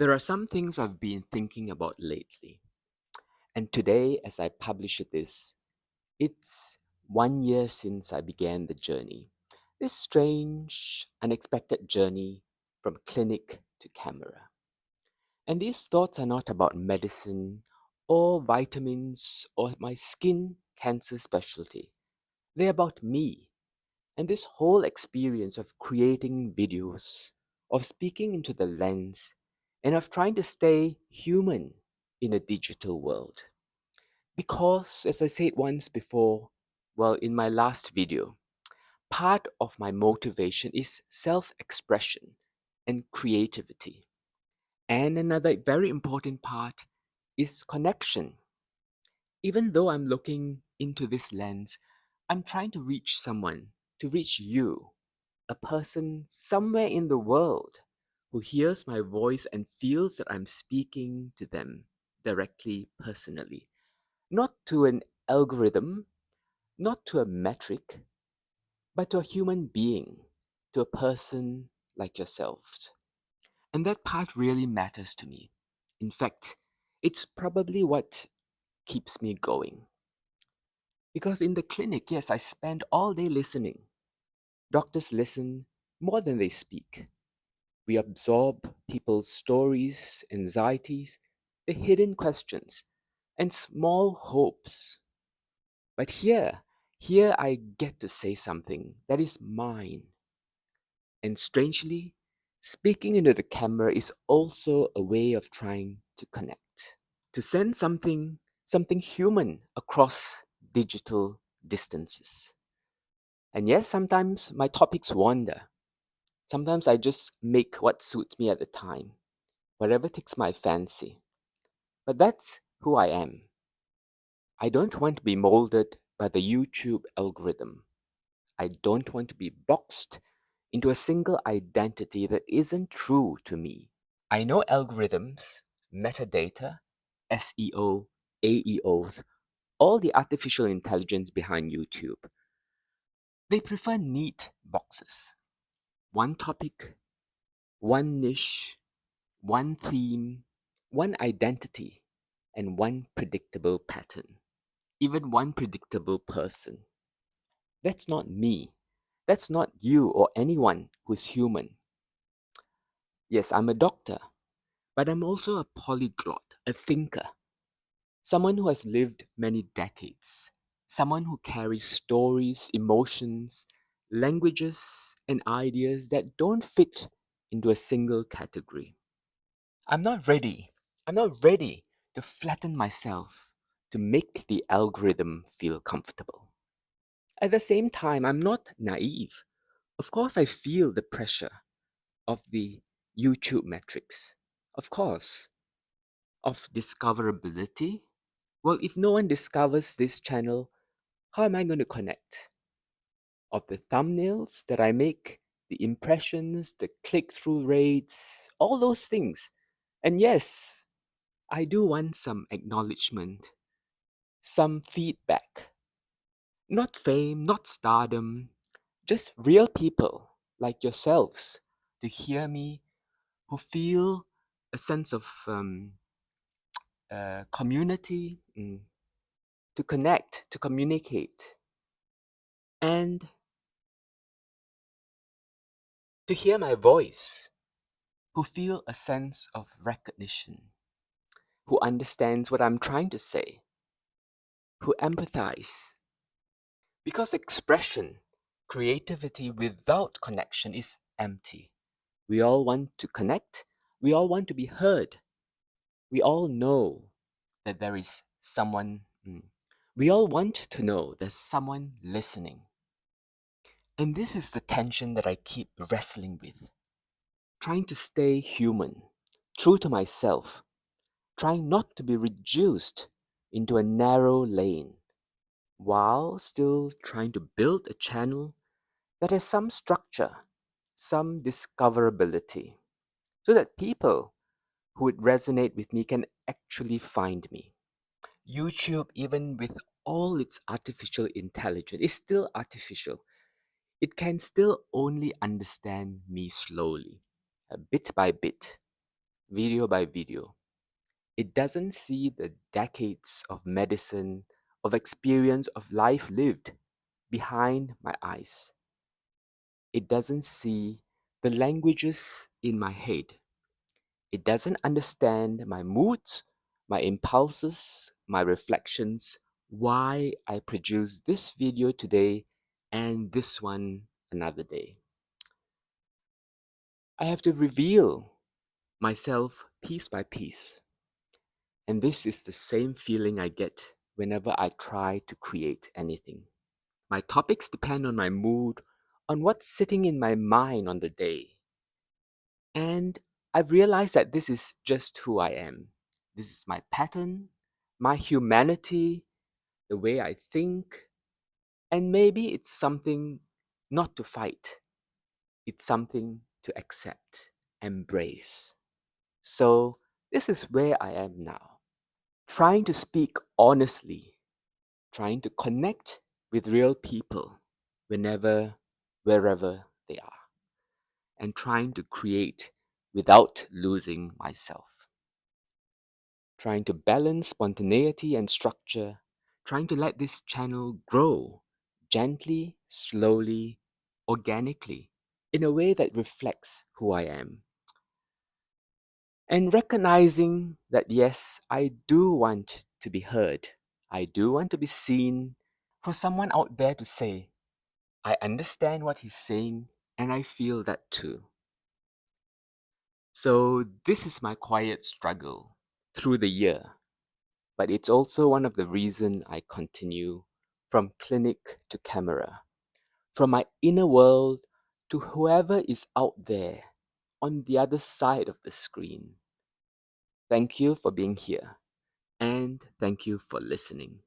There are some things I've been thinking about lately, and today, as I publish this, it's 1 year since I began the journey. This strange, unexpected journey from clinic to camera. And these thoughts are not about medicine or vitamins or my skin cancer specialty. They're about me and this whole experience of creating videos, of speaking into the lens, and of trying to stay human in a digital world. Because, as I said once before, well, in my last video, part of my motivation is self expression and creativity. And another very important part is connection. Even though I'm looking into this lens, I'm trying to reach someone, to reach you, a person somewhere in the world who hears my voice and feels that I'm speaking to them directly, personally. Not to an algorithm, not to a metric, but to a human being, to a person like yourself. And that part really matters to me. In fact, it's probably what keeps me going. Because in the clinic, yes, I spend all day listening. Doctors listen more than they speak. We absorb people's stories, anxieties, the hidden questions, and small hopes. But here I get to say something that is mine. And strangely, speaking into the camera is also a way of trying to connect, to send something human across digital distances. And yes, sometimes my topics wander. Sometimes I just make what suits me at the time, whatever takes my fancy. But that's who I am. I don't want to be molded by the YouTube algorithm. I don't want to be boxed into a single identity that isn't true to me. I know algorithms, metadata, SEO, AEOs, all the artificial intelligence behind YouTube. They prefer neat boxes. One topic, one niche, one theme, one identity, and one predictable pattern. Even one predictable person. That's not me. That's not you or anyone who's human. Yes, I'm a doctor, but I'm also a polyglot, a thinker, someone who has lived many decades, someone who carries stories, emotions, languages, and ideas that don't fit into a single category. I'm not ready. I'm not ready to flatten myself to make the algorithm feel comfortable. At the same time, I'm not naive. Of course, I feel the pressure of the YouTube metrics. Of course, of discoverability. Well, if no one discovers this channel, how am I going to connect? Of the thumbnails that I make, the impressions, the click through rates, all those things. And yes, I do want some acknowledgement, some feedback. Not fame, not stardom, just real people like yourselves to hear me who feel a sense of community, to connect, to communicate, and to hear my voice, who feel a sense of recognition, who understands what I'm trying to say, who empathize. Because expression, creativity without connection is empty. We all want to connect, we all want to be heard, we all know that there is someone, we all want to know there's someone listening. And this is the tension that I keep wrestling with. Trying to stay human, true to myself, trying not to be reduced into a narrow lane, while still trying to build a channel that has some structure, some discoverability, so that people who would resonate with me can actually find me. YouTube, even with all its artificial intelligence, is still artificial. It can still only understand me slowly, bit by bit. video by video. It doesn't see the decades of medicine, of experience, of life lived behind my eyes. It doesn't see the languages in my head. It doesn't understand my moods, my impulses, my reflections, why I produce this video today and this one another day. I have to reveal myself piece by piece. And this is the same feeling I get whenever I try to create anything. My topics depend on my mood, on what's sitting in my mind on the day. And I've realized that this is just who I am. This is my pattern, my humanity, the way I think, and maybe it's something not to fight. It's something to accept, embrace. So, this is where I am now. Trying to speak honestly, trying to connect with real people whenever, wherever they are, and trying to create without losing myself. Trying to balance spontaneity and structure, trying to let this channel grow gently, slowly, organically, in a way that reflects who I am. And recognizing that, yes, I do want to be heard, I do want to be seen, for someone out there to say, I understand what he's saying, and I feel that too. So, this is my quiet struggle through the year. But it's also one of the reasons I continue from clinic to camera, from my inner world to whoever is out there on the other side of the screen. Thank you for being here, and thank you for listening.